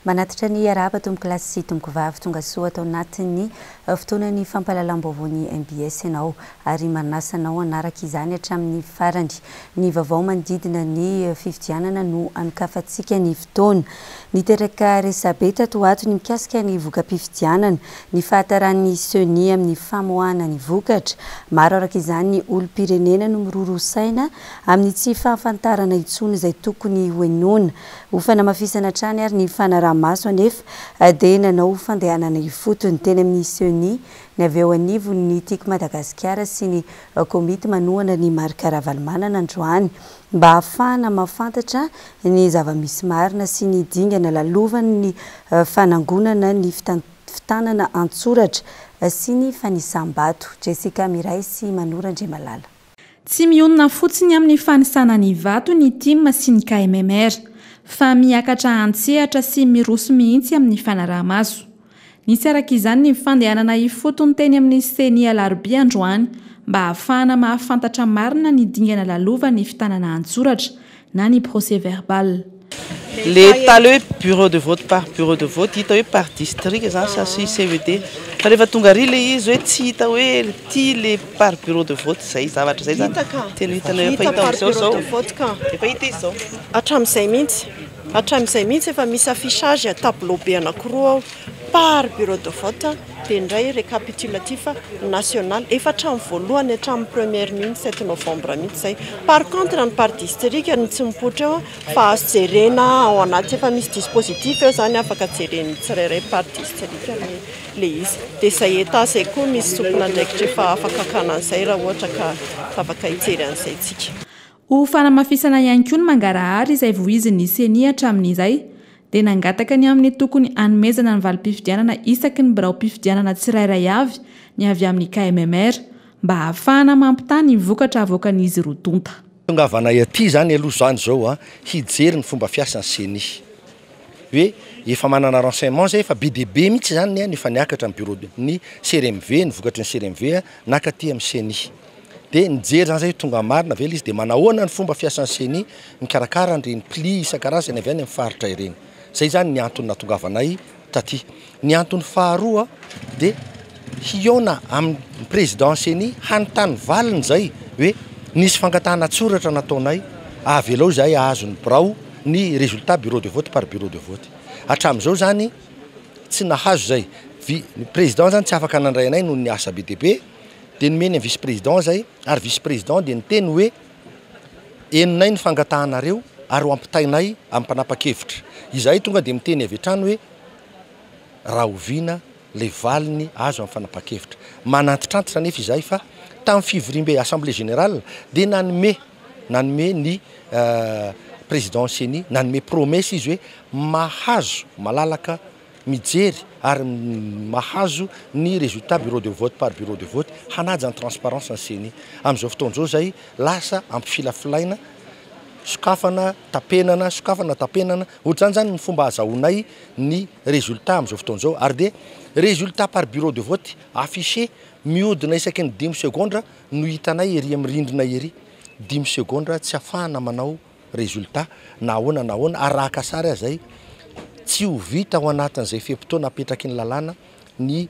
Manatitra ny araba tomboky lasy sy tomboky vavy tonga soa atao anatin'ny fotoanany fampahalalam-baovao MBS ianao ary manasanao anaraka izany hatramin'ny farany. Ny vaovao manodidina ny fifidianana no anokafantsika ny fotoana. Niteraka resabe tato ato ny mikasika ny voka-pifidianana, ny fahataran'ny SENI amin'ny famoahana ny vokatra. Maro araka izany ny olom-pirenena no miroro-saina amin'ny tsy fahafantarana intsony izay tokony hoenona. Ho fanamafisana hatrany ary ny fanaraha-maso anefa dia nanao fandehanana ifotony teny amin'ny SENI ny avy eo anivon'ny Tiako Madagasikara sy ny komity manohana ny marika Ravalomanana androany mba ahafahana mahafantatra ny zava-misy marina sy ny dingana lalovan'ny fanangonana ny fitanana antsoratra sy ny fanisam-bato. Jessica Miray sy Manora Andriamalala. Tsy mionona fotsiny amin'ny fanisana ny vato ny TIM sy ny KMMR, fa miakatra antsehatra sy miroso mihitsy amin'ny fanaraha-maso. Nisy araka izany ny fandehanana ifotony teny amin'ny SENI alarobia androany mba ahafahana mahafantatra marina ny dingana lalova ny fitanana antsoratra na ny procès verbal. L'état le bureau de vote par bureau de vote hita hoe par district zany sasy CVD fa rehefa tonga ry le izy hoe tsy hita hoe ty le par bureau de vote zay zavatra zay zany tena hitanao efa hita am'izao zao efa hita izao hatramin'izay mihitsy efa misy affichage à tableau be anankiroa par bureau de vote dia indray récapitulatif national efa hatramin'ny voalohany hatramin'ny première mihitsy 7 novembre mihitsy zay. Par contre ny par district ny tsy mipoitra eo fa azo jerena ao anaty efa misy dispositif eo zany afaka jereny tsirairay par district le izy dia izay état zay koa misy sopona ndraikitra efa afaka akana an'izay raha ohatra ka afaka hijery an'izay tsika. Ho fanamafisana ihany koa ny mangarahary izay voizin'ny SENI hatramin'izay dia nangataka ny amin'ny tokony hanomezana ny valim-pifidianana isaky ny birao-pifidianana tsirairay avy ny avy amin'ny KMMR mba ahafahana mampitany vokatra avoakan'izy roa-tonta. Tongavana aty zany aloha zany zao hijery ny fomba fiasan'ny SENI. Hoe efa manana renseignement zay efa BDB mihitsy zany ny efa niakatra ny bureau ny CRMV, ny vokatry ny CRMV nakaty amin'ny SENI. Dia nijery zany zay tonga marina vela izy dia manahoana ny fomba fiasan'ny SENI mikarakara ireny pli isan-karazany avy any amin'ny faritra ireny. Zay zany ny antony natongavanay taty. Ny antony faharoa dia hiona amin'ny président SENI hanontany valiny zay hoe nisy fangatahana tsoratra nataonay avelao zay ahazo ny birao ny résultat bureau de vote par bureau de vote. Hatramin'izao zany tsy nahazo zay. Ny président zany tsy afaka nandray anay noho ny asa BDB dia nomeny vice président zay ary vice président dia niteny hoe enonay ny fangatahanareo ary ho ampitainay amin'ny mpanapa-kevitra. Izay tonga dia miteny avy hatrany hoe raha oviana le valiny azo amin'ny fanapa-kevitra. Manantitrantitra nefa izay fa tamin'ny fivoriam-be assemblée générale dia nanome ny président SENI nanome promesse izy hoe mahazo malalaka mijery ary mahazo ny résultat bureau de vote par bureau de vote hanaja ny transparence ny SENI. Amin'izao fotoan'izao zay lasa ampifilafilaina sokafana tapenana ohatrany zany ny fomba azahoanay ny résultat amin'izao fotoan'izao ary dia résultat par bureau de vote affiché mihodina isaky ny 10 secondes no hitanay ery amin'ny rindrina ery 10 secondes tsy afahana manao résultat nahoana ary raha kasary azay tsy ho vita ao anatin'izay fepotona apetraky ny lalàna ny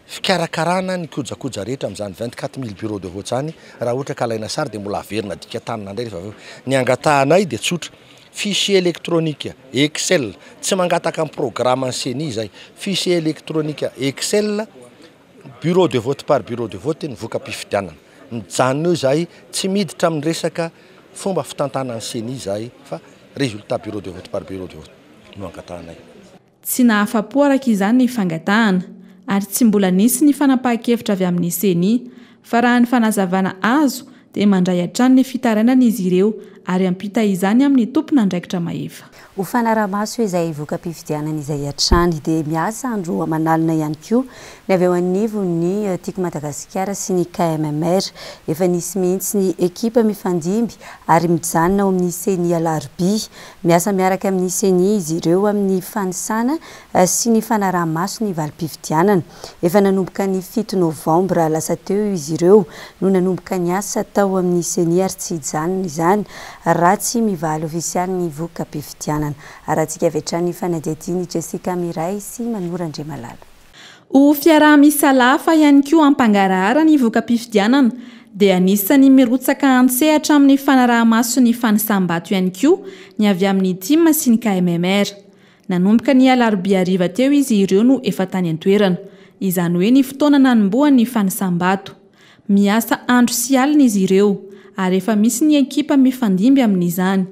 fikarakarana ny kojakoja rehetra amin'izany 24 000 bureau de vote zany raha ohatra ka alaina sary dia mbola averina dika tanana indray rehefa aveo. Ny angatahanay dia tsotra fichier électronique Excel tsy mangataka amin'ny programme ny SENI zay fichier électronique Excel bureau de vote par bureau de vote ny voka-pifidianana. Mijanona eo zay tsy miditra amin'ny resaka fomba fitantanan'ny SENI zay fa résultat bureau de vote par bureau de vote no angatahanay. Tsy nahafa-po araka izany ny fangatahana ary tsy mbola nisy ny fanapahan-kevitra avy amin'ny SENI fa raha ny fanazavana azo dia mandray hatrany ny fitarainana izy ireo ary ampita izany amin'ny tompona andraikitra mahefa. Ho fanaraha-maso izay voka-pifidianana izay hatrany dia miasa andro amanalina ihany koa ny avy eo anivon'ny Tiako Madagasikara sy ny KMMR efa nisy mihitsy ny ekipa mifandimby ary mijanona ao amin'ny SENI alarobia. Miasa miaraka amin'ny SENI izy ireo amin'ny fanisana sy ny fanaraha-maso ny valim-pifidianana. Efa nanomboka ny 7 novembre lasa teo izy ireo no nanomboka ny asa tao amin'ny SENI ary tsy hijanona izany ratsy mivaly ofisialy ny voka-pifidianana. Rahantsika avy hatrany fanadihadiany Jessica Miray sy Manorandre Malala. Ho fiaraha-misy lafa ihany koa ampangarahara ny voka-pifidianana dia anisany mirotsaka antsehatra amin'ny fanaraha-maso ny fanisambato ihany koa ny avy amin'ny TIM sy ny KMMR. Nanomboka ny alarobia hariva teo izy ireo no efa tany an-toerana. Izany hoe ny fotoana nanombohan'ny fanisambato. Miasa andro sy alina izy ireo ary efa misy ny ekipa mifandimby amin'izany.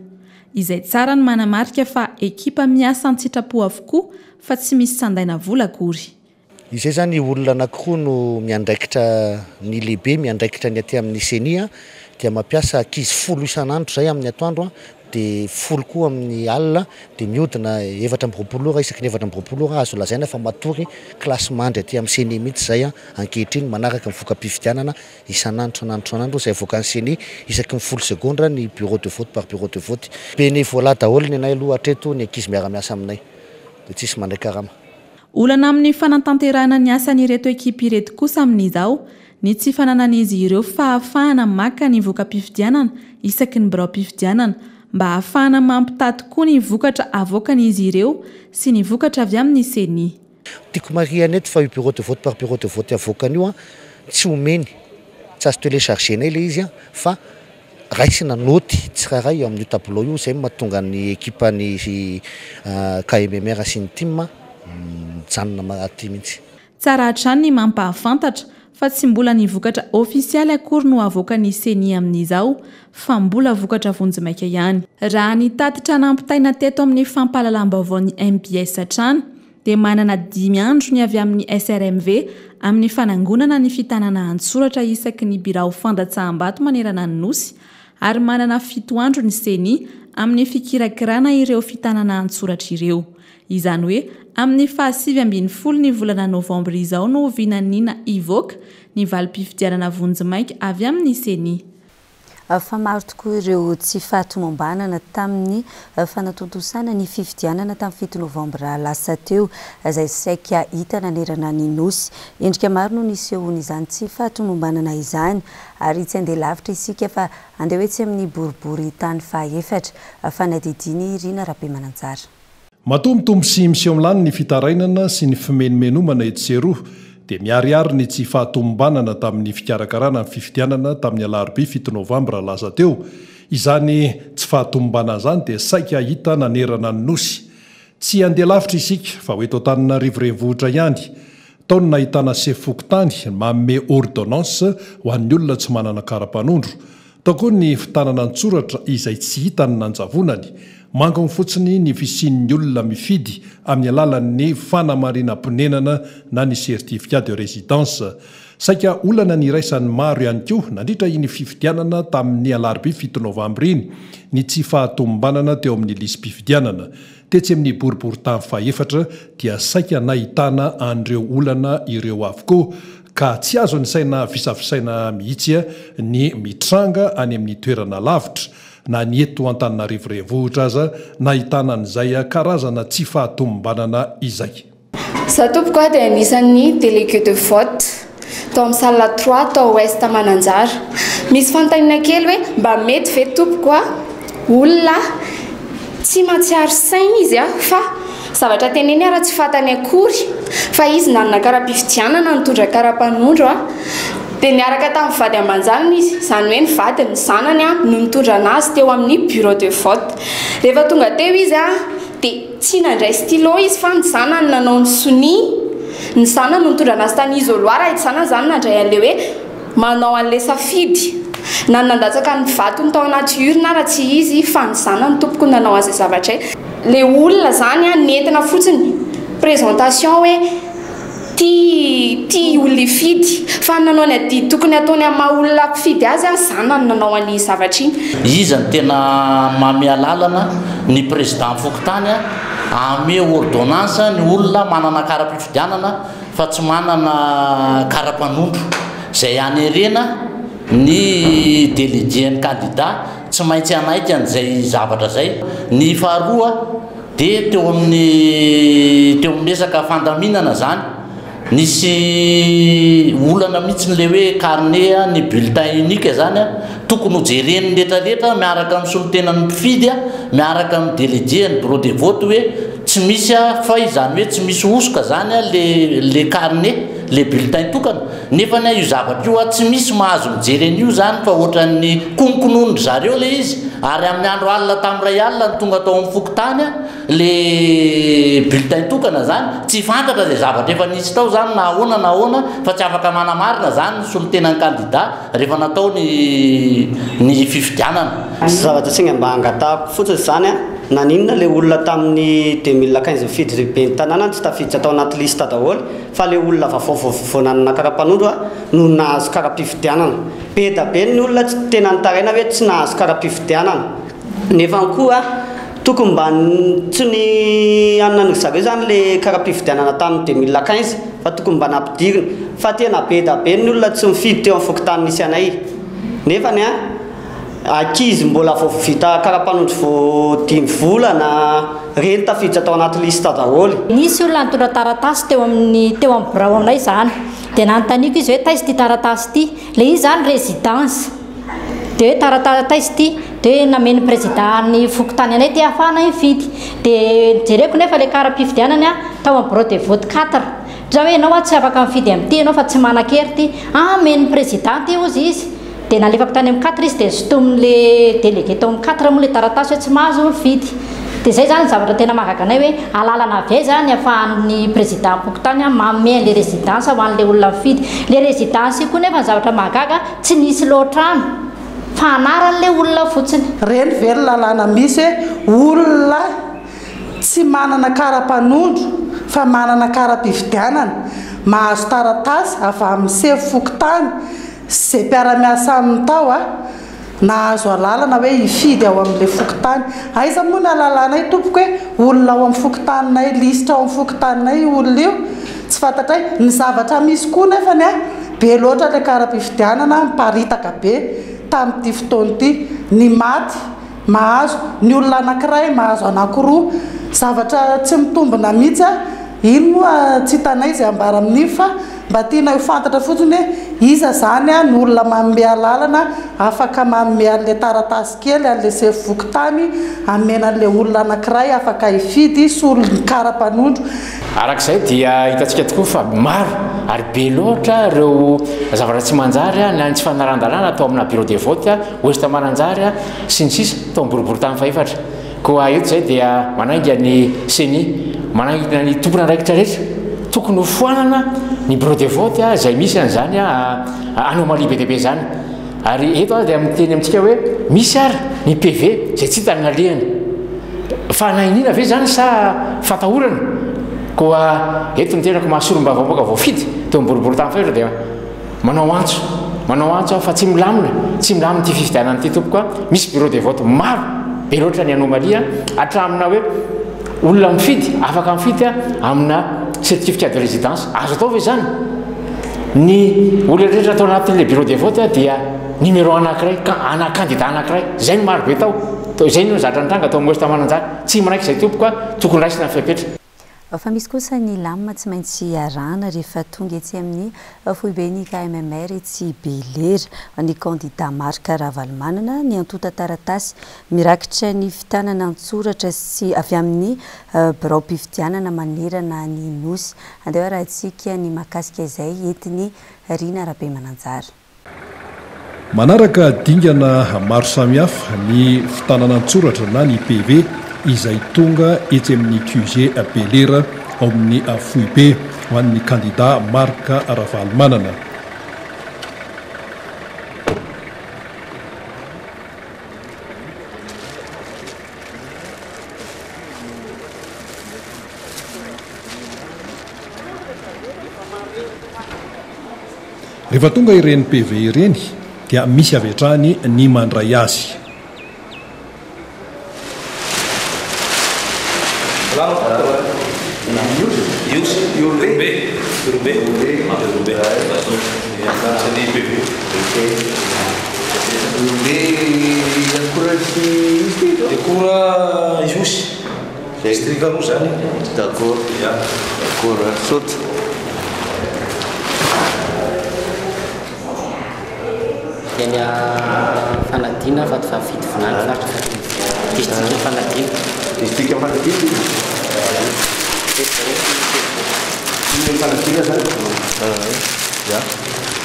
Izay tsara ny manamarika fa ekipa miasa an-tsitrapo avokoa fa tsy misy sandaina vola akory. Izay zany olona anankiroa no miandraikitra ny lehibe miandraikitra ny aty amin'ny senia dia mampiasa ankizy 10 isan'andro zay amin'ny atoandro dia 10 koa amin'ny alina dia mihodina 420 ora isaky ny 420 ora azo lazaina fa matory klasy mandry aty amin'ny senia mihitsy zay ankehitriny manaraka ny voka-pifidianana isan'andro zay avoaka ny senia isaky ny 10 secondes ny bureau de vote par bureau de vote. Bénévolat daholo ny anay aloha hatreto ny ankizy miara-miasa aminay dia tsisy mandray karama. Olana amin'ny fanatanterahana ny asan'ireto ekipa ireto kosa amin'izao ny tsy fananan'izy ireo fahafahana maka ny voka-pifidianana isaky ny birao-pifidianana mba ahafahana mampitady koa ny vokatra avoakan'izy ireo sy ny vokatra avy amin'ny senia. Tiako marihana eto fa io bureau de vote par bureau de vote avoakan'io tsy homeny tsy azo téléchargenay le izy fa raisina noty tsiraray eo amin'io tableau io zay mahatonga ny ekipa ny KMMR sy ny TIM janona aty mihitsy. Tsara hatrany ny mampahafantatra fa tsy mbola ny vokatra ofisialy akory no avoakan'ny senia amin'izao fa mbola vokatra vonjimaika ihany. Raha ny tatitra nampitaina teto amin'ny fampahalalam-baovao ny MBS hatrany dia manana 5 andro ny avy amin'ny SRMV amin'ny fanangonana ny fitanana an-tsoratra isaky ny birao fandatsaham-bato manerana ny nosy ary manana 7 andro ny senia amin'ny fikirakirana ireo fitanana an-tsoratra ireo. Izany hoe amin'ny 7 ny volana novambra izao no vinanina ivoaka ny valim-pifidianana vonjimaika avy amin'ny senia. Fa maro tokoa ireo tsy fahatomombanana tamin'ny fanatontosana ny fifidianana tamin'ny 7 novambra lasa teo izay saika hita nanerana ny nosy. Endrika maro no nisehoany izany tsy fahatomombanana izany ary tsy andeha lavitra isika fa andeha hoe tsy amin'ny boribory tany fahaefatra. Fanadidiny Rina Rabemananjara. Matombotombo sy miseho milany ny fitarainana sy ny fimenomenomana etseroa dia miariary ny tsy fahatomombanana tamin'ny fikarakarana ny fifidianana tamin'ny alarobia 7 novambra lasa teo. Izany tsy fahatomombanana izany dia saika hita nanerana ny nosy. Tsy andeha lavitra isika fa hoeto Antananarivo renivohitra ihany. Taony nahitana sefokotany manome ordonnance ho an'ny olona tsy manana kara-panondro. Tao koa ny fitanana an-tsoratra izay tsy hita ny nanjavonany. Mangony fotsiny ny fisian'ny olona mifidy amin'ny alalan'ny fanamarinam-ponenana na ny certificat de résidence. Saika olana ny iraisan'ny maro ihany koa nandritra iny fifidianana tamin'ny alarobia 7 novambra iny ny tsy fahatomombanana teo amin'ny lisy-pifidianana. Tetsy amin'ny boribory tany fahaefatra dia saika nahitana an'ireo olana ireo avokoa ka tsy azo ny saina visavisaina mihitsy ny mitranga any amin'ny toerana lavitra. Na ny eto Antananarivo renivohitra aza nahitana an'izay karazana tsy fahatomombanana izay. Za tompoko dia anisan'ny délégué de vote tao amin'ny salle 3 tao ouest Mananjara. Misy fanontaniana kely hoe mba mety ve tompoko olona tsy matsiaro saina izy fa zavatra teneny ara tsy fatany akory fa izy nanana kara-pifidianana nitondra kara-panondro dia niaraka tamin'ny vady aman-janany izy, izany hoe ny vady ny zanany no nitondra anazy teo amin'ny bureau de vote. Rehefa tonga teo izy dia tsy nandray stylo izy fa ny zanany nanao ny soni, ny zanany no nitondra anazy tany isoloir, ity zanany zany nandray an'ilay hoe manao an'ilay safidy. Na nandatsaka ny vato ny tao anaty urne raha tsy izy fa ny zanany tompoko nanao azy zavatra. Ilay olona zany nentina fotsiny présentation hoe ty olona fidy fa nanao ny ady tokony ataony amin'ny maha olona fidy azy zanany nanao an'ny zavatra iny. Izy ny tena mamea lalana ny président fokotany ame ordonnance ny olona manana kara-pifidianana fa tsy manana kara-panondro zay anerena ny délégué candidat tsy maintsy anaika an'izay zavatra zay. Ny faharoa dia teo amin'ny resaka fandaminana zany nisy olana mihitsy nle hoe carnet ny bulletin unique zany a tokony hojereny rehetrarehetra miaraka amin'ny solotenany mpifidy a miaraka amin'ny délégué ny bureau de vote hoe tsy misy a fa izany hoe tsy misy osoka zany a le carnet le bulletin tokana nefa ny io zavatra io a tsy misy mahazo mijereny io zany fa ohatran'ny konkonony zareo le izy ary amin'ny andro alina tamin'ray alina ny tonga tao amin'ny fokotany a le bulletin tokana zany tsy fantatra zay zavatra efa nisy tao zany na ahoana fa tsy afaka manamarina zany ny solotenan'ny candidat rehefa natao ny fifidianana zavatra tsingna mba angatahako fotsiny zany a naninona le olona tamin'ny 2015 fidy be ny tanàna tsy tafiditra tao anaty lista daholo fa le olona vaovao karapanondro a no nahazo kara-pifidianana be da be ny olona tsy tena nitaraina hoe tsy nahazo kara-pifidianana nefa koa tokony mba tsy ny anana zareo zany le kara-pifidianana tamin'ny 2015 fa tokony mba nampidirina fa tena be da be ny olona tsy mifidy teo amin'ny fokotany nisy anay nefa ny akizy mbola vita kara-panondro vo 10 volana reny tafiditra tao anaty lista daholo nisy olona nitondra taratasy teo amin'ny braonay zany dia nanontaniako izy hoe taisy ty taratasy ty le izy zany résidence dia hoe taratasy ty dia nameny président ny fokotany anay ty ahafahana mifidy dia jereko nefa le kara-pifidianany a tao amin'ny bureau de vote 4 za hoe ianao a tsy afaka mifidy amin'ity ianao fa tsy manan-kery ty meny président ty ozy izy dia nalefako tany amin'ny 4 izy dia zotomin'le délégué tao amin'ny 4 moa le taratasy hoe tsy mahazo mifidy dia zay zany zavatra tena mahagaganay hoe alalana avy ay zany ahafahan'ny président fokotany manome le résidence ho an'le olona mifidy le résidence io koa nefa ny zavatra mahagaga tsy nisy loatrano fa anaran'le olona fotsiny reny very lalàna misy olona tsy manana kara-panondro fa manana kara-pifidianana mahazo taratasy avy amin'ny sevo fokotany zay mpiara-miasa aminy tao a nahazo alalana hoe hifidy ao amin'le fokotany aiza moa ny alalanay tompoko hoe olona ao amin'ny fokotaninay lisitra ao amin'ny fokotaninay olona io tsy fantatray ny zavatra misy koa nefany a be loatra le kara-pifidianana miparitaka be tamin'ity fotoana ity ny maty mahazo ny olona anankiray mahazo anankiroa zavatra tsy mitombina mihitsy a iny moa tsy hitanay zay ambara amin'io fa mba tiana ho fantatra fotsiny hoe iza zany a ny olona manome alalana afaka manome an'le taratasy kely an'le sevo fokotany amenan'le olona anankiray afaka hifidy solo ny kara-panondro arak'izay dia hitantsika tokoa fa maro ary be loatra ireo zavatra tsy manjary a ny tsy fanaran-dalàna atao amina bureau de vote a oesta mananjary a sy ny sisa tao boribory tamin'ny fahefatra koa eto zay dia manainga ny seni manaingina ny tompona ndraikitra rehetra tokony ho foanana ny bureau de vote a zay misy an'izany a anomalie be deaibe zany ary eto a dia miteny amintsika hoe misy ary ny PV zay tsy hitanana alehany fa nainina ve zany sa fatahorana koa eto ny tenako mahasolo-mba vaomoaka voafidy teo mboribory tamin'ny fahefatra dia manao antso fa tsy milamina ty fifidianana ty tompo koa misy bureau de vote maro be loatra ny anomalie atramina hoe olona mifidy afaka mifidy a amina certificat de résidence azo atao ve zany ny olona rehetra atao anatin'le bureau de vote dia numéro anankiray candidat anankiray zay ny maro be tao zay no zatra nitranga atao moesta mananjary tsy manaiky zay tompo koa tokony raisina ny fiapetra fa misy kosa ny lamina tsy maintsy arahana rehefa tonga etsy amin'ny foibeny KMMR etsy Belera ny candidat Marc Ravalomanana ny antota taratasy mirakitra ny fitanana antsoratra sy avy amin'ny birao-pifidianana manerana ny nosy andeha raha antsika ny mahakasika izay entiny Rina Rabemananjara manaraka dingana maro samihafa ny fitanana antsoratra na ny PV izay tonga etsy amin'ny QG Belera ao amin'ny foibe ho an'ny candidat Marc Ravalomanana. Rehefa tonga ireny PV ireny dia misy avy hatrany ny mandray azy. eny fanadina fatovavity vinany faritra district fanadina district fanadina fanadina zany ya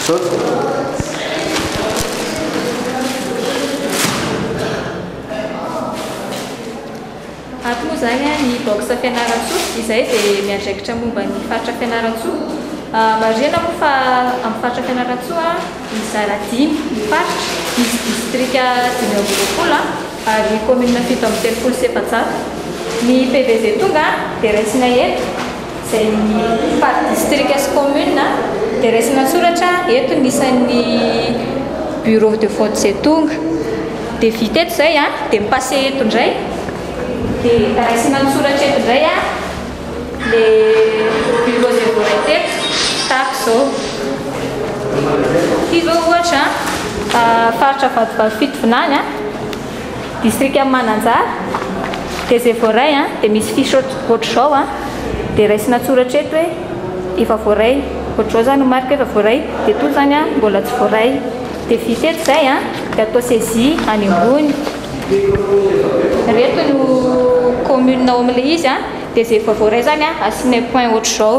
so ato moa zany ny box fianaran-tsoa izay dia miandraikitra momba ny faritra fianaran-tsoa marina moa fa amin'ny faritra fianaran-tsoa mizara 10 ny faritra misy distrika 9 ary commune 7 ny PVZ tonga dia raisina eto izay par district sy commune dia raisina soratra eto nisan'ny bureau de vote izay tonga dia vita eto izay dia mipase eto indray dia raisina soratra eto indray le bureau de vote eto tahaka zao ity zao ohatra faritra vatovavy vinany district amin'ny Mananjara dia zay voaray dia misy fiche ohatr' zao dia raisina soratra eto hoe efa voaray ohatr' zao zany marika efa voaray dia toy zany mbola tsy voaray dia vita eto izay dia atao saisie any ambony reto no commune ao amin'ilay izy dia zay efa voaray zany asiana point ohatr' zao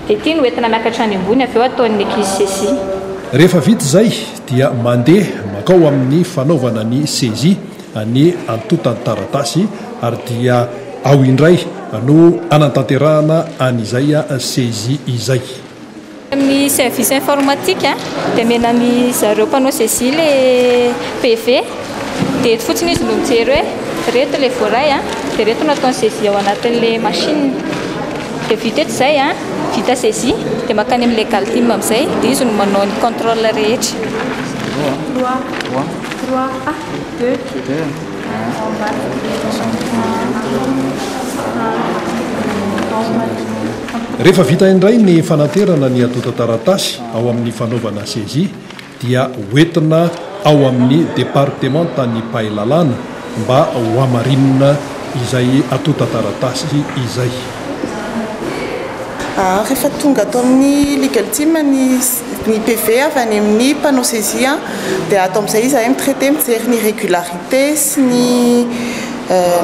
dia ity no entina miakatra any ambony avy eo ataon'ny église saisie. Rehefa vita izay dia mandeha makao amin'ny fanaovana ny saisie ny antotany taratasy ary dia ao indray no anantanterahana an'izay saisie izay. Amin'ny service informatique dia menany zareo mpanao saisie le PV dia eto fotsiny izy no mijery hoe reto le voaray dia reto no ataony saisie ao anatin'le machine dia vita eto izay vita saisie dia makany amin'ny legal team amin'izay dia izy no manao ny contrôle rehetra. 3 2 rehefa vita indray ny fanaterana ny atota taratasy ao amin'ny fanaovana saisie dia hoentina ao amin'ny département ny Pahilalana mba ho amarinina izay atota taratasy izay. Rehefa tonga atao amin'ny legal team ny PV avy any amin'ny mpanao saisie dia atao amin'izay izy mitraité mijery ny régularité sy ny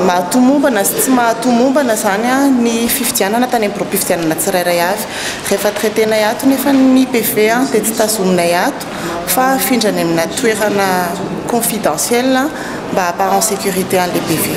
mahatomombana sy tsy mahatomombana zany ny fifidianana tany amin'ny fifidianana tsirairay avy. Rehefa traiténay ato nefa ny PV dia tsy tazominay ato fa afindrany amina toerana confidentiel mba hampara en sécurité an'le PV.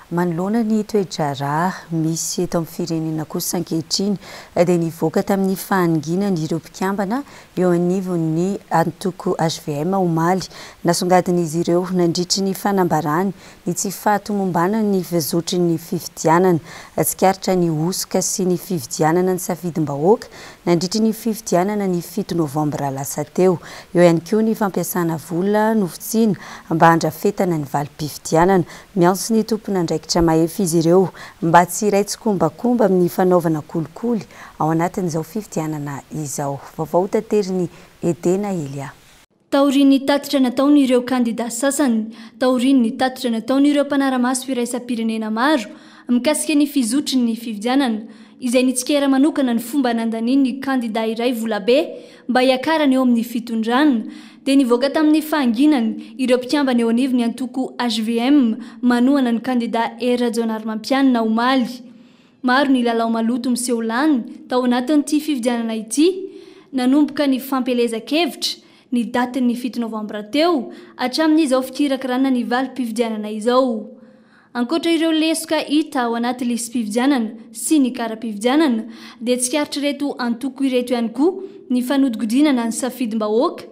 Manoloana ny toedrarà misy eto amin'ny firenena kosa ankehitriny dia nivoaka tamin'ny fahanginana ireo mpikambana eo anivon'ny antoko HVM omaly nasongadin'izy ireo nandritry ny fanambarany ny tsy fahatomombanana ny fizotry ny fifidianana tsikaritra ny osoka sy ny fifidianana ny safidim-bahoaka nandritry ny fifidianana ny 7 novambra lasa teo. Eo ihany koa ny fampiasana vola nofotsiana mba handrafetana ny valim-pifidianana miantso ny tompona ndraikitra mahefy izy ireo mba tsy raitsy kombakomba amin'ny fanaovana kolikoly ao anatin'izao fifidianana izao. Vaovao tateriny Edena Elia. Taorian'ny tatitra nataony ireo kandida sasany, taorian'ny tatitra nataony ireo mpanara-maso iraisam-pirenena maro mikasika ny fizotry ny fifidianana izay nitsikera manokana ny fomba nandanin'ny kandida iray volabe mba hiakarany eo amin'ny fitondrana dia nivoaka tamin'ny fahanginana ireo mpikambana eo anivony antoko HVM manohana ny kandida Rajaonarimampianina omaly. Maro ny lalao maloto miseho lany tao anatin'ity fifidianana ity, nanomboka ny fampelezan-kevitra ny datin'ny 7 novambra teo hatramin'izao fikirakirana ny valim-pifidianana izao. Ankoatra ireo lesoka hita ao anaty lisam-pifidianana sy ny kara-pifidianana dia tsikaritra reto antoko ireto ihany koa ny fanodigodinana ny safidim-bahoaka,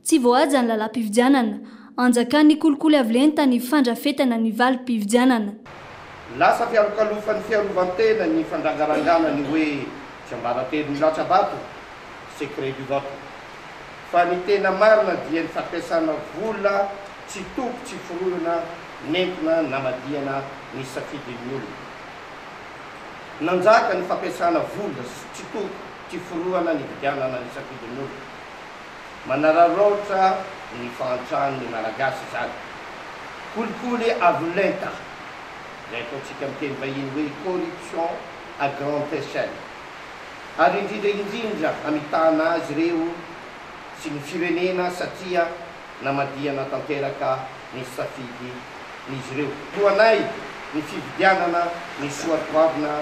tsy voahaja ny lalam-pifidianana, anjakan'ny kolikoly avolenta ny fandrafetana ny valim-pifidianana. Lasa fialokalofan'ny fiarovantena ny fandangarangana ny hoe tsy ambaratelo ny latsabato secret du vote. Fa ny tena marina dia ny fampiasana vola tsy tompo tsy forohana nentina namadiana ny safidin'ny olona. Nanjaka ny fampiasana vola tsy tompo tsy forohana ny vidianana ny safidin'ny olona. Manararaotra ny fahantrahan'ny malagasy zany. Kolikoly avolenta zay ataontsika amin'ny teny vahiny hoe corruption à grande échelle. Ary indrindra amitana azy ireo sy ny firenena satria namadiana tanteraka ny safidy n'izy ireo. Toanay ny fividianana ny soatoavina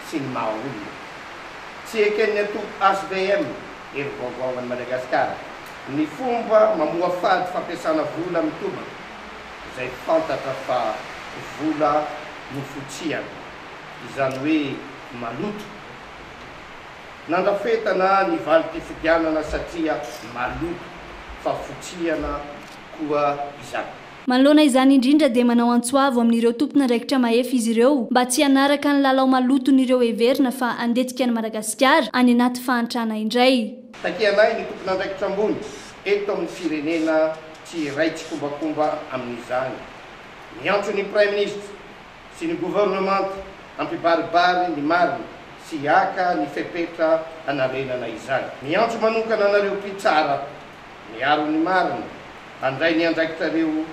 sy ny mahaolona. Tsy eken'ny atoko HVM ery vaovaovan'ny Madagasikara ny fomba mamoa fady fampiasana vola mitobana izay fantatra fa vola nofotsiana izany hoe maloto. Nandrafetana ny valim-pifidianana satria maloto fa fotsiana koa izany. Manoloana izany indrindra dia manao antsoavo amin'ireo tompona ndraikitra mahefa izy ireo mba tsy hanaraka ny lalao maloton'ireo heverina fa andetika ny Madagasikara any anaty fahantrana indray. Takianay ny tompona ndraikitra ambony eto amin'ny firenena tsy raitsy kombakomba amin'izany. Miantso ny Prime Ministre sy ny gouvernement ampibaribary ny marina sy aka ny fepetra anarenana izany. Miantso manokana anareo mpitsara miaro ny marina andray ny andraikitrareo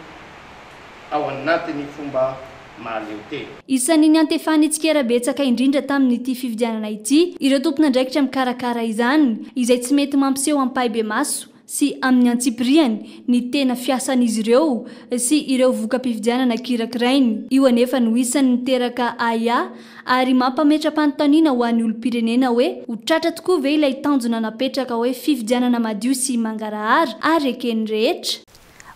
ao anatin'ny fomba mahaleo tena. Isan'ny antefany Tsikera-betsaka indrindra tamin'ity fividianana ity ireo tompona ndraikitra mikarakara izany izay tsy mety mampiseho ampahaibe maso sy amin'ny antsipiriany ny tena fiasan'izy ireo sy ireo voka-pividianana kirakirainy. Io anefa no isan'ny niteraka aya ary mampametra-panontaniana ho an'ny olom-pirenena hoe ho tratra tokoa ve ilay tanjona napetraka hoe fividianana madio sy mangarahara ary ekeny rehetra.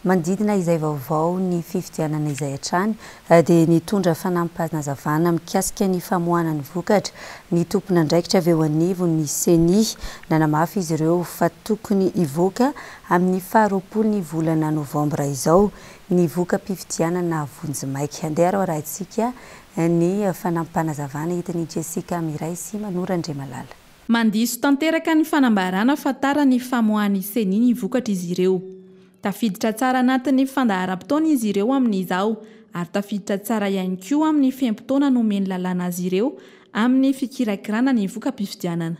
Mandidina izay vaovao ny fifidianana izay hatrany dia nitondra fanampazavana mikasika ny famoahana ny vokatra ny tompona ndraikitra avy eo anivony CENI nanamafy izy ireo fa tokony hivoaka amin'ny 20 volana novambra izao ny voka-pifidianana vonjimaika. Andeha rahantsika ny fanampanazavana hitany Jessica Miray sy Manora Andriamalala. Mandiso tanteraka ny fanambarana fatara ny famoahany CENI ny vokatra izy ireo. Tafiditra tsara anatin'ny fandaharam-potoana izy ireo amin'izao ary tafiditra tsara ihany koa amin'ny fiaim-potoana nomeny lalàna azy ireo amin'ny fikirakirana ny voka-pifidianana.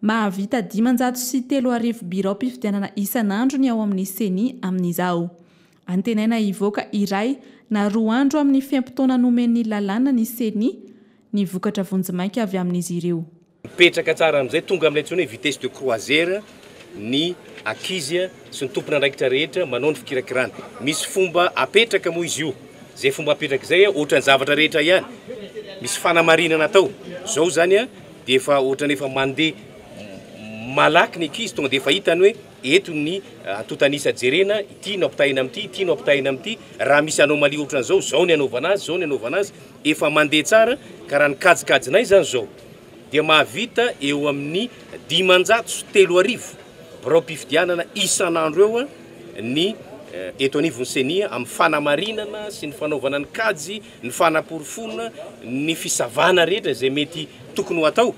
Mahavita 503 birao pifidianana isan'andro ny ao amin'ny CENI amin'izao. Antenaina hivoaka iray na 2 andro amin'ny fiaim-potoana nomeny lalàna ny CENI ny vokatra vonjimaika avy amin'izy ireo. Mipetraka tsara amin'izay tonga amin'ilay tsony hoe vitesse de croisière ny akizia sy ny tompona ndraikitra rehetra manao ny fikirakirana. Misy fomba apetraka moa izy io. Zay fomba apetraka izay ohatran'ny zavatra rehetra ihany. Misy fanamarinana atao. Zao zany dia efa ohatran'ny efa mandeha malaky ny ankizy tonga dia efa hitany hoe eto ny antotanisa jerena, ity no ampitahina amin'ity, ity no ampitahina amin'ity. Raha misy anomaly ohatran'izao, zao ny anaovana azy, zao ny anaovana azy, efa mandeha tsara karaha ny kajikajinay zany zao. Dia mahavita eo amin'ny 503 birao pifidianana isan'andro eo ny eto anivon'ny CENI amin'ny fanamarinana sy ny fanaovana ny kajy, ny fanaporofonana, ny fisavana rehetra izay mety tokony ho atao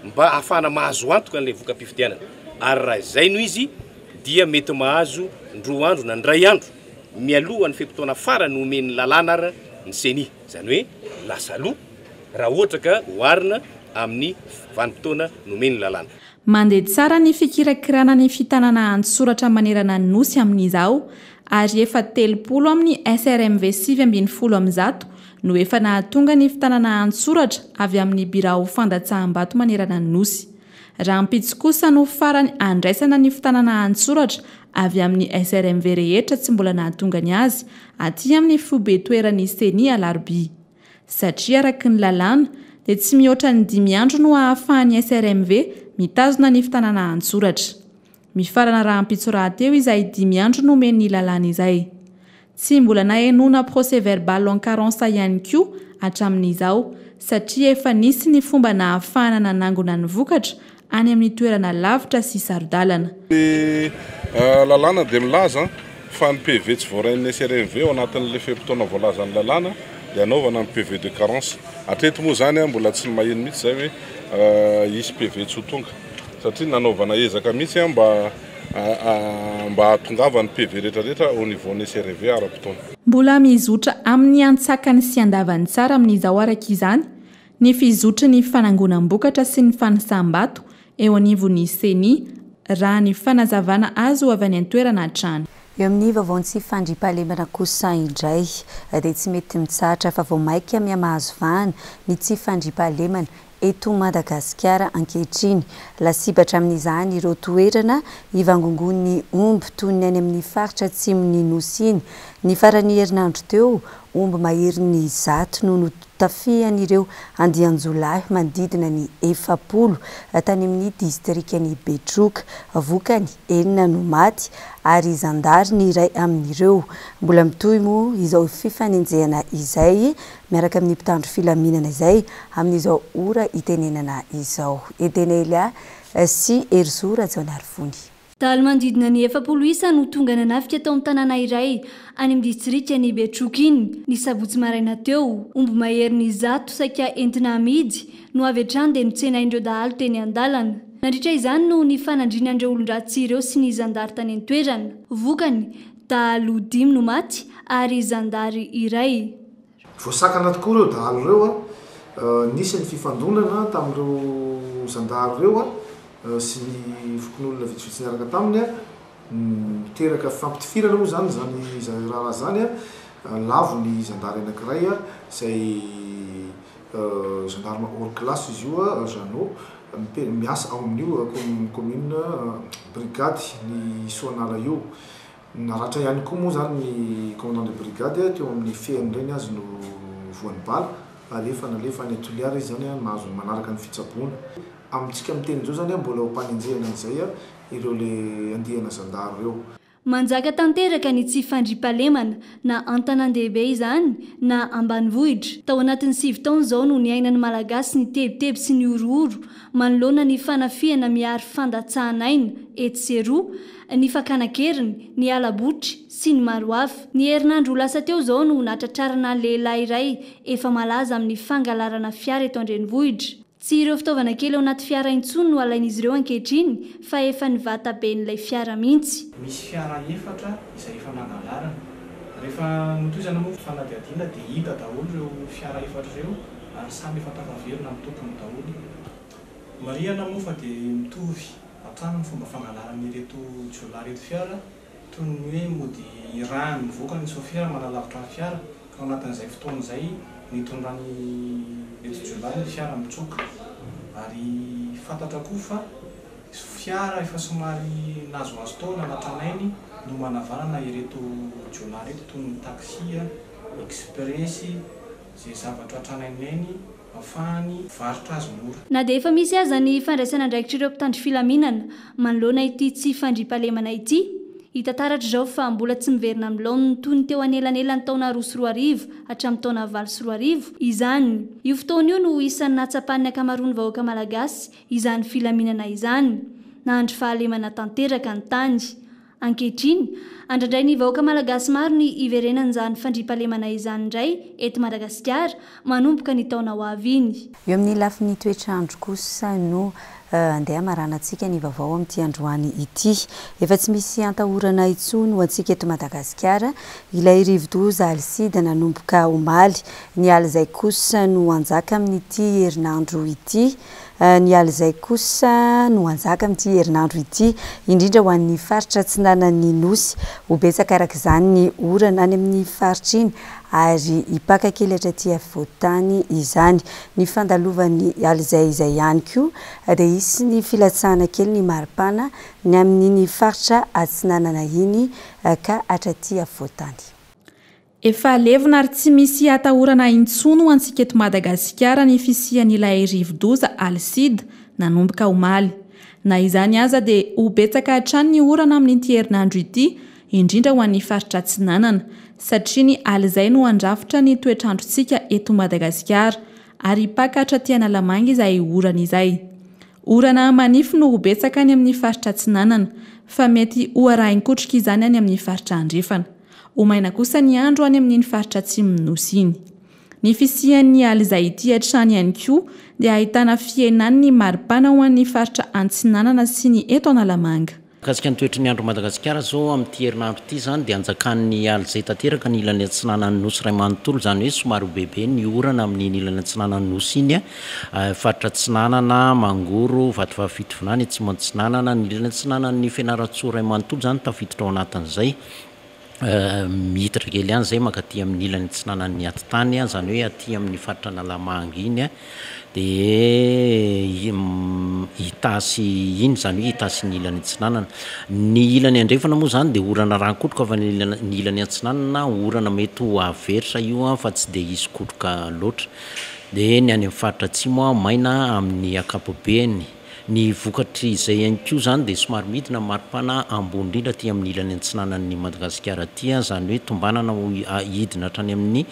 mba ahafahana mahazo antoka an'ilay voka-pifidianana. Ary raha izay no izy dia mety mahazo 2 andro na 3 andro mialoha ny fiam-potoana farany nomeny lalàna ara ny CENI. Izany hoe lasa aloha raha ohatra ka oharina amin'ny vanim-potoana nomeny lalàna. Mandeha tsara ny fikirakirana ny fitanana antsoratra manerana ny nosy amin'izao ary efa 30 amin'ny SRMV 750 no efa nahatonga ny fitanana antsoratra avy amin'ny birao fandatsaham-bato manerana ny nosy. Raha mpitsy kosa no farany andraisana ny fitanana antsoratra avy amin'ny SRMV rehetra tsy mbola nahatonga ny azy aty amin'ny fobe toeran'ny CENI Alarobia. Satria araka ny lalàna dia tsy mihoatra ny 5 andro no ahafahany SRMV mitazona ny fitanana antsoratra. Mifarana raha ampitso rahateo izay 5 andro nomeny ny lalàna izay. Tsy mbola nahenona procès verbal en carence ihany koa hatramin'izao satria efa nisy ny fomba nahafahana nanangona ny vokatra any amin'ny toerana lavitra sy sarodalana. Lalàna dia milaza fa ny PV tsy voarain'ny SRMV ao anatin'ilay fiam-potoana voalazan'ny lalàna dia anaovana ny PV de carence. Hatreto moa zany mbola tsy maheno mihitsy zay hoe isy PV tsy ho tonga satria nanaovana ezaka mihitsy mba hatongavany PV rehetrarehetra au niveau-ny SRMV ara-potoana. Mbola mizotra amin'ny antsakany sy andavany tsara amin'izao araka izany ny fizotry ny fanangonam-bokatra sy ny fanisam-bato eo anivon'ny CENI raha ny fanazavana azy ho avy any an-toerana hatrany. Eo amin'ny vaovao tsy fandriam-pahalemana kosa indray dia tsy mety mitsahatra fa vao maika miamahazo vahana ny tsy fandriam-pahalemana eto Madagasikara ankehitriny. Lasibatra amin'izany ireo toerana ivangongon'ny omby toy ny any amin'ny faritra atsimon'ny nosy iny. Ny farany herinandro teo omby maherin'ny 100 no notafihan'ireo andian-jolahy manodidina ny 70 tany amin'ny distrikany Betroka. Vokany 9 no maty ary zandary ny iray amin'ireo. Mbola mitohy moa izao fifanenjehana izay miaraka amin'ny mpitandro filaminana izay amin'izao ora itenenana izao. Edenelia sy Erzora Jonarvony. Daly mandidina ny 70 isa no tonga nanafika tao amin'ny tanàna iray any amin'ny distrikany Betroka iny ny sabotsy maraina teo. Omby maherin'ny 100 saika entina amidy no avy hatrany dia notsenaindreo dahalo teny an-dalana. Nandritra izany no ny fanandrinandreo olon-dratsy ireo sy ny zandary tany an-toerana. Vokany dahalo 5 no maty ary zandary iray. Voasakana tokoa ireo dahalo ireo nisy ny fifandonana tamin'ireo zandary ireo sy ny fokon'olona vitsivitsy niaraka taminy miteraka fampitifirana moa zany raha zany lavo ny zandary anankiray izay gendarme hors classe izy io Jeannot miasa ao amin'io commune brigade ny Soanala io. Naratra ihany koa moa zany ny commandant de brigade teo amin'ny feany reny azy no voan'ny bala alefa nalefa ny Toliara izy zany mahazo manaraka ny fitsaboana. Amintsika miteny zao zany mbola hompanenjehana izay ireo le andihana zandary ireo. Manjaka tanteraka ny tsy fandriampahalemana na an-tanan-dehibe izany na ambanivohitra. Tao anatin'ny 7 taona zao no niainan'ny malagasy ny tebiteby sy ny orooro manoloana ny fanafiana miary fandatsahanaina etseroa, ny fakanakeriny, ny alabotry sy ny maro hafa. Ny herinandro lasa teo zao no natratrarana lehilahy iray efa malaza amin'ny fangalarana fiara eto an-drenivohitra. Tsy ireo fitaovana kely ao anaty fiara intsony no alain'izy ireo ankehitriny fa efa nivata be n'ilay fiara mihitsy. Misy fiara efatra izay efa nangalarana. Rehefa notozana moa fanadihadiana dia hita daholo ireo fiara efatra ireo ary samy efa tafaverina amin'ny tompony daholo. Marihana moa fa dia mitovy hatrany ny fomba fangalaran'ireto jiolahy reto fiara toy ny hoe mody rano mivoaka ny sofera manalavitra ny fiara ka ao anatin'izay fotoana izay nitondrany reto jiolahy ny fiara mitsoka ary fantatra koa fa fiara efa somary nazoazo taona natranainy no manavanana ireto jiolahy reto toy ny taxi, express, izay zavatra hatranaineny afahany varotra azy mora. Na dia efa misy aza ny fandraisana andraikitra ireo mpitandro filaminana manoloana ity tsy fandriampahalemana ity. Hita taratra izao fa mbola tsy miverina amin'ny laoniny toy ny teo anelanelany taona 2 hatramin'ny taona 7 izany. Io fotoana io no isan'ny natsapan'ny ankamaroan'ny vahoaka malagasy izany filaminana izany. Nahandro fahalemana tanteraka ny tany. Ankehitriny, andrandray ny vahoaka malagasy maro ny iverenan'izany fandriampahalemana izany indray eto Madagasikara manomboka ny taona ho avy iny. Eo amin'ny lafin'ny toetrandro kosa no andeha maranantsika ny vaovao amin'ity androany ity. Efa tsy misy antahorana intsony ho antsika eto Madagasikara. Ilay rivo-doza Alsida nanomboka omaly. Ny aly izay kosa no anjaka amin'ity herinandro ity. Ny aly izay kosa no anjaka amin'ity herinandro ity indrindra ho an'ny faritra Atsinanan'ny Nosy. Ho betsaka araka izany ny orana any amin'ny faritra iny ary hipaka kely hatraty afovoantany izany. Ny fandalovan'ny aly izay ihany koa dia isy ny filatsahana kely ny maripana ny amin'ny faritra Atsinanana iny ka hatraty afovoantany. Efa levona ary tsy misy atahorana intsony ho antsika eto Madagasikara ny fisian'ilay rivo-doza Alsida nanomboka omaly. Na izany aza dia ho betsaka hatrany ny orana amin'ity herinandro ity indrindra ho an'ny faritra Atsinanana satria ny aly izay no andrafitra ny toetrandrontsika eto Madagasikara ary hipaka hatraty Analamanga izay orana izay. Orana manify no ho betsaka any amin'ny faritra Atsinanana fa mety ho arahin-kotrika izany any amin'ny faritra Andrefana. Omaina kosa ny andro any amin'ny faritra Atsimon'ny Nosy iny. Ny fisian'ny aly izay ity hatrany ihany koa dia ahitana fiainan'ny maripana ho an'ny faritra Antsinanana sy ny eto Analamanga. Kasika ny toetry ny andro Madagasikara zao amin'ity herinandro ity zany dia anjakan'ny aly izay tanteraka ny ilan'ny Atsinanan'ny Nosy Ray manontolo zany hoe somary bebe ny orana amin'ny ilan'ny Atsinanan'ny Nosy iny faritra Atsinanana, Mangoro, Vatovavy-Fitovinany, Atsimo Atsinanana, ny ilan'ny Atsinanan'ny Fianaratsoa Ray manontolo zany tafiditra ao anatin'izay. mihitra kely ihany zay makaty amin'ny ilany tsinanan'ny atitany zany hoe aty amin'ny faritra Analamanga iny dia itasy iny zany hoe itasy ny ilany tsinanana. Ny ilany andrefana moa zany dia orana rankotroka fa ny ilany atsinanana orana mety ho averitra io fa tsy dia isy kotroka loatra. Dia ny any amin'ny faritra atsimo maina amin'ny akapobeany. Ny vokatry izay ihany koa zany dia somary midina maripana ambony indrindra aty amin'ny ilany antsinanan'ny Madagasikara aty zany hoe tombanana hidina hatrany amin'ny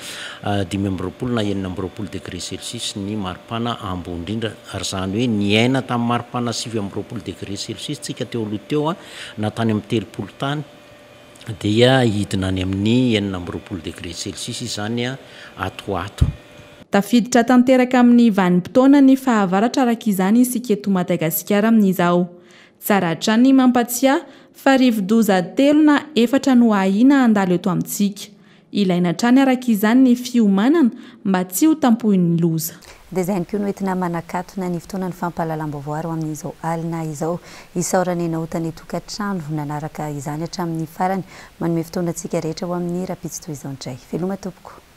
5 na 9 degré Celsius ny maripana ambony indrindra, ary zany hoe ny aina tamin'ny maripana 7 degré Celsius tsika teo aloha teo na tany amin'ny 30 tany dia hidina any amin'ny 9 degré Celsius zany atoato. Tafiditra tanteraka amin'ny vanim-potoana ny fahavaratra araka izany isika eto Madagasikara amin'izao. Tsara hatrany mampatsiahy fa rivo-doza 3 na 4 no ahina handalo eto amintsika. Ilaina hatrany araka izany ny fiomanana mba tsy ho tampohin'ny loza. Dia izany koa no entina manakatona ny fotoanany fampahalalam-baovao amin'izao alina izao isaorana eny ahotany tokantrano nanaraka izany hatramin'ny farany manome fotoanantsika rehetra ho amin'ny rapitsy toy izao indray. Veloma tompoko.